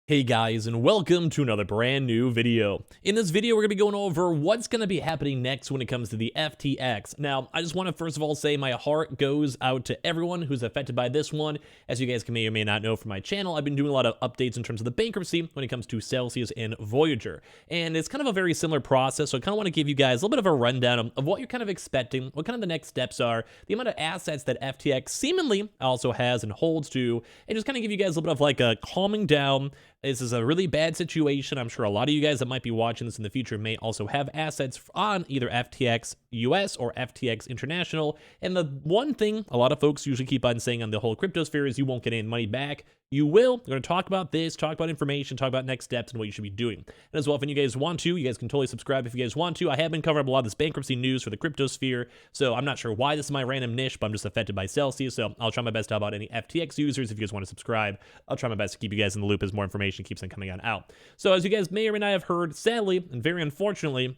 Hey guys, and welcome to another brand new video. In this video, we're going to be going over what's going to be happening next when it comes to the FTX. Now, I just want to first of all say my heart goes out to everyone who's affected by this one. As you guys may or may not know from my channel, I've been doing a lot of updates in terms of the bankruptcy when it comes to Celsius and Voyager. And it's kind of a very similar process, so I kind of want to give you guys a little bit of a rundown of what you're kind of expecting, what kind of the next steps are, the amount of assets that FTX seemingly also has and holds to, and just kind of give you guys a little bit of like a calming down. This is a really bad situation. I'm sure a lot of you guys that might be watching this in the future may also have assets on either FTX US or FTX International. And the one thing a lot of folks usually keep on saying on the whole crypto sphere is you won't get any money back. You will. We're going to talk about this, talk about information, talk about next steps and what you should be doing. And as well, if you guys want to, you guys can totally subscribe if you guys want to. I have been covering up a lot of this bankruptcy news for the crypto sphere, so I'm not sure why this is my random niche, but I'm just affected by Celsius, so I'll try my best to help out any FTX users. If you guys want to subscribe, I'll try my best to keep you guys in the loop as more information keeps on coming on out. So as you guys may or may not have heard, sadly, and very unfortunately,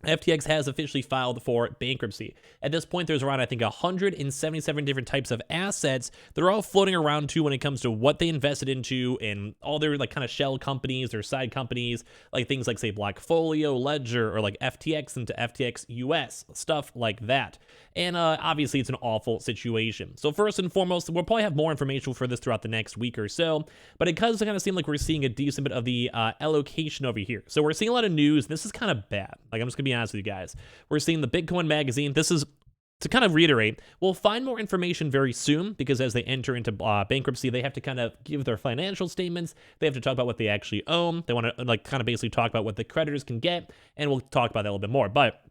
FTX has officially filed for bankruptcy. At this point, there's around, I think, 177 different types of assets. They're all floating around too when it comes to what they invested into and all their like kind of shell companies or side companies, like things like say Blockfolio, Ledger, or like FTX into FTX US, stuff like that. And obviously, it's an awful situation. So first and foremost, we'll probably have more information for this throughout the next week or so, but it does kind of seem like we're seeing a decent bit of the allocation over here. So we're seeing a lot of news. This is kind of bad. Like, I'm just gonna be honest with you guys. We're seeing the Bitcoin magazine. This is, to kind of reiterate, we'll find more information very soon because as they enter into bankruptcy, they have to kind of give their financial statements. They have to talk about what they actually own. They want to like kind of basically talk about what the creditors can get, and we'll talk about that a little bit more. But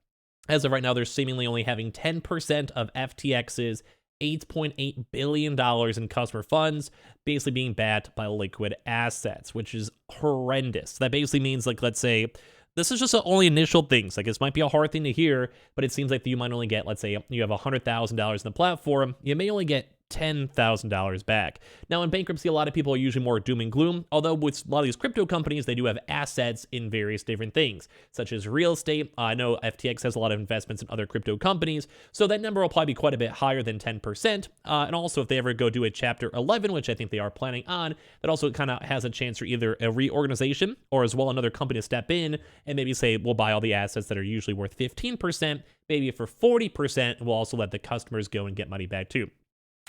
as of right now, they're seemingly only having 10% of FTX's $8.8 billion in customer funds basically being backed by liquid assets, which is horrendous. That basically means, like, let's say, this is just the only initial things. Like, this might be a hard thing to hear, but it seems like you might only get, let's say, you have $100,000 in the platform, you may only get $10,000 back. Now, in bankruptcy, a lot of people are usually more doom and gloom, although with a lot of these crypto companies, they do have assets in various different things, such as real estate. I know FTX has a lot of investments in other crypto companies, so that number will probably be quite a bit higher than 10%. And also, if they ever go do a Chapter 11, which I think they are planning on, that also kind of has a chance for either a reorganization or as well another company to step in and maybe say, we'll buy all the assets that are usually worth 15%, maybe for 40%, we'll also let the customers go and get money back too.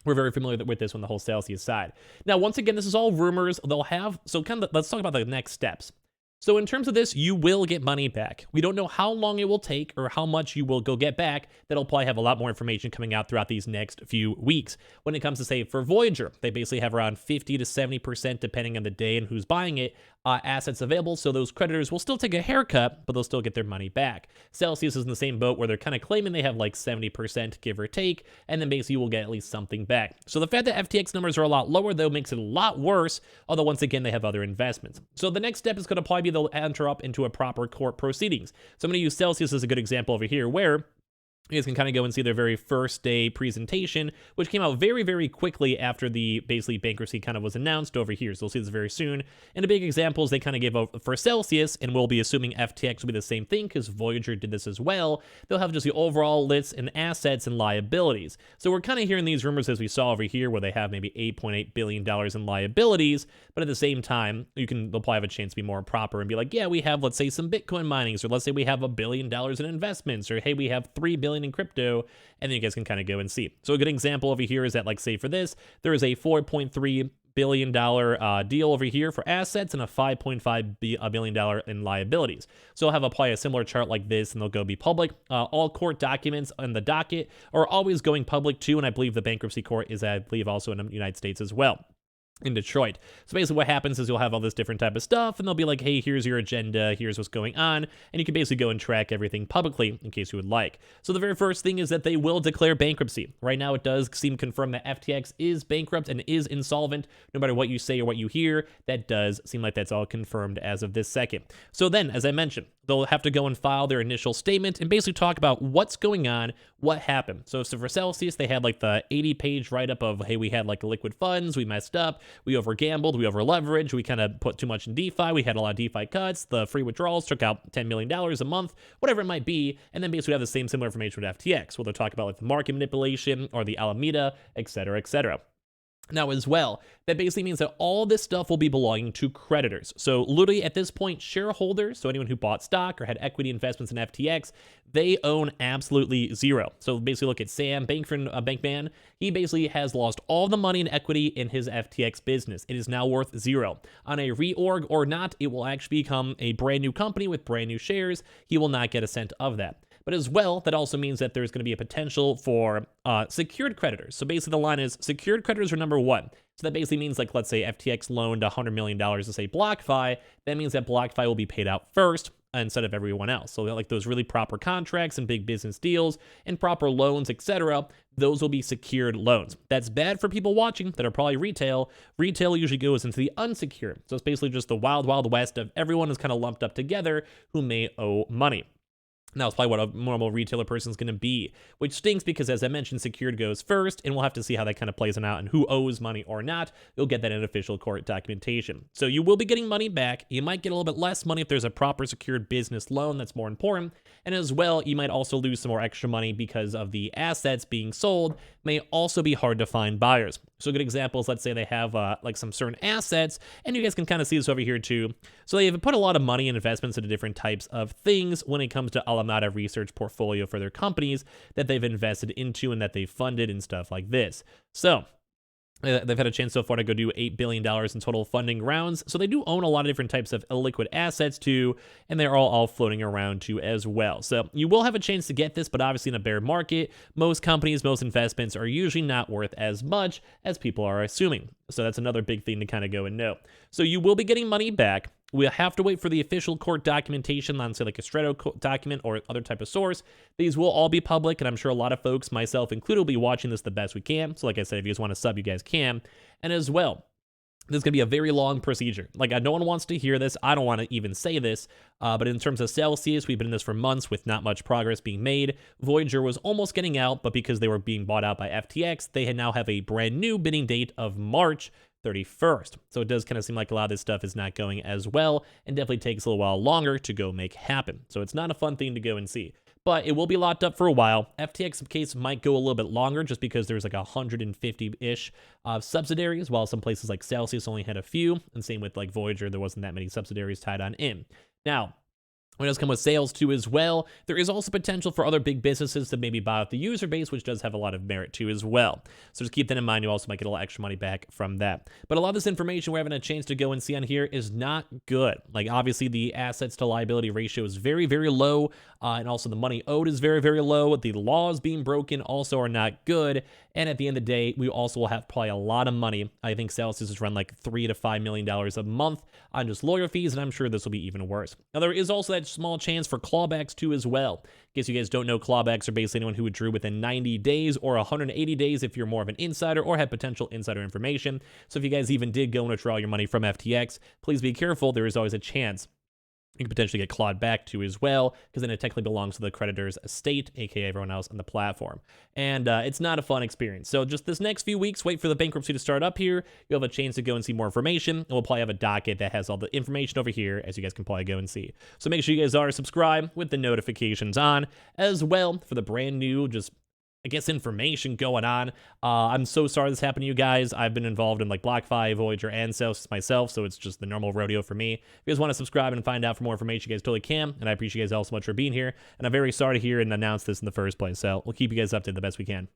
We're very familiar with this on the whole Celsius side. Now, once again, this is all rumors. They'll have, so kind of, let's talk about the next steps. So in terms of this, you will get money back. We don't know how long it will take or how much you will go get back. That'll probably have a lot more information coming out throughout these next few weeks. When it comes to, say, for Voyager, they basically have around 50 to 70%, depending on the day and who's buying it, assets available. So those creditors will still take a haircut, but they'll still get their money back. Celsius is in the same boat where they're kind of claiming they have like 70%, give or take, and then basically you will get at least something back. So the fact that FTX numbers are a lot lower, though, makes it a lot worse, although once again, they have other investments. So the next step is going to probably be they'll enter up into a proper court proceedings. So I'm going to use Celsius as a good example over here, where you guys can kind of go and see their very first day presentation, which came out very, very quickly after the basically bankruptcy kind of was announced over here. So we'll see this very soon. And the big examples they kind of gave out for Celsius, and we'll be assuming FTX will be the same thing because Voyager did this as well. They'll have just the overall lists and assets and liabilities. So we're kind of hearing these rumors as we saw over here where they have maybe $8.8 billion in liabilities, but at the same time, they'll probably have a chance to be more proper and be like, yeah, we have, let's say, some Bitcoin minings, or let's say we have $1 billion in investments, or hey, we have $3 billion in crypto, and then you guys can kind of go and see. So a good example over here is that, like, say for this, there is a $4.3 billion deal over here for assets and a $5.5 billion in liabilities. So I'll have probably a similar chart like this, and they'll go be public. All court documents on the docket are always going public too, and I believe the bankruptcy court is, I believe, also in the United States as well, in Detroit. So basically what happens is you'll have all this different type of stuff, and they'll be like, hey, here's your agenda, here's what's going on, and you can basically go and track everything publicly in case you would like. So the very first thing is that they will declare bankruptcy. Right now it does seem confirmed that FTX is bankrupt and is insolvent. No matter what you say or what you hear, that does seem like that's all confirmed as of this second. So then, as I mentioned, they'll have to go and file their initial statement and basically talk about what's going on, what happened. So for Celsius, they had like the 80-page write-up of, hey, we had like liquid funds, we messed up, we over gambled, we over leveraged, we kind of put too much in DeFi, we had a lot of DeFi cuts, the free withdrawals took out $10 million a month, whatever it might be, and then basically have the same similar information with FTX, where they'll talk about like the market manipulation or the Alameda, et cetera, et cetera. Now, as well, that basically means that all this stuff will be belonging to creditors. So, literally, at this point, shareholders, so anyone who bought stock or had equity investments in FTX, they own absolutely zero. So, basically, look at Sam Bankman. He basically has lost all the money and equity in his FTX business. It is now worth zero. On a reorg or not, it will actually become a brand new company with brand new shares. He will not get a cent of that. But as well, that also means that there's going to be a potential for secured creditors. So basically the line is secured creditors are number one. So that basically means, like, let's say FTX loaned $100 million to say BlockFi. That means that BlockFi will be paid out first instead of everyone else. So like those really proper contracts and big business deals and proper loans, etc., those will be secured loans. That's bad for people watching that are probably retail. Retail usually goes into the unsecured. So it's basically just the wild, wild west of everyone is kind of lumped up together who may owe money. Now, it's probably what a normal retailer person is going to be, which stinks because, as I mentioned, secured goes first, and we'll have to see how that kind of plays out and who owes money or not. You'll get that in official court documentation. So you will be getting money back. You might get a little bit less money if there's a proper secured business loan. That's more important. And as well, you might also lose some more extra money because of the assets being sold may also be hard to find buyers. So a good example is, let's say they have like some certain assets, and you guys can kind of see this over here too. So they have put a lot of money and investments into different types of things when it comes to Alameda research portfolio for their companies that they've invested into and that they've funded and stuff like this. So they've had a chance so far to go do $8 billion in total funding rounds. So they do own a lot of different types of illiquid assets too, and they're all floating around too as well. So you will have a chance to get this, but obviously in a bear market, most companies, most investments are usually not worth as much as people are assuming. So that's another big thing to kind of go and know. So you will be getting money back. We'll have to wait for the official court documentation on, say, like a Strato document or other type of source. These will all be public, and I'm sure a lot of folks, myself included, will be watching this the best we can. So like I said, if you guys want to sub, you guys can. And as well, this is going to be a very long procedure. Like, no one wants to hear this. I don't want to even say this. But in terms of Celsius, we've been in this for months with not much progress being made. Voyager was almost getting out, but because they were being bought out by FTX, they now have a brand new bidding date of March 31st. So it does kind of seem like a lot of this stuff is not going as well and definitely takes a little while longer to go make happen. So it's not a fun thing to go and see. But it will be locked up for a while. FTX case might go a little bit longer just because there's like 150-ish subsidiaries, while some places like Celsius only had a few. And same with like Voyager, there wasn't that many subsidiaries tied on in. Now, when it does come with sales too as well, there is also potential for other big businesses to maybe buy out the user base, which does have a lot of merit too as well. So just keep that in mind. You also might get a little extra money back from that. But a lot of this information we're having a chance to go and see on here is not good. Like, obviously the assets to liability ratio is very, very low. And also the money owed is very, very low. The laws being broken also are not good. And at the end of the day, we also will have probably a lot of money. I think Celsius is run like $3 to $5 million a month on just lawyer fees, and I'm sure this will be even worse. Now, there is also that small chance for clawbacks too as well. In case you guys don't know, clawbacks are basically anyone who withdrew within 90 days or 180 days if you're more of an insider or have potential insider information. So if you guys even did go and withdraw your money from FTX, please be careful. There is always a chance you can potentially get clawed back to as well, because then it technically belongs to the creditor's estate, aka everyone else on the platform. And it's not a fun experience. So just this next few weeks, wait for the bankruptcy to start up here. You'll have a chance to go and see more information, and we'll probably have a docket that has all the information over here, as you guys can probably go and see. So make sure you guys are subscribed with the notifications on as well for the brand new, just I guess, information going on. I'm so sorry this happened to you guys. I've been involved in like BlockFi, Voyager, and Celsius myself, so it's just the normal rodeo for me. If you guys want to subscribe and find out for more information, you guys totally can, and I appreciate you guys all so much for being here, and I'm very sorry to hear and announce this in the first place, so we'll keep you guys updated the best we can.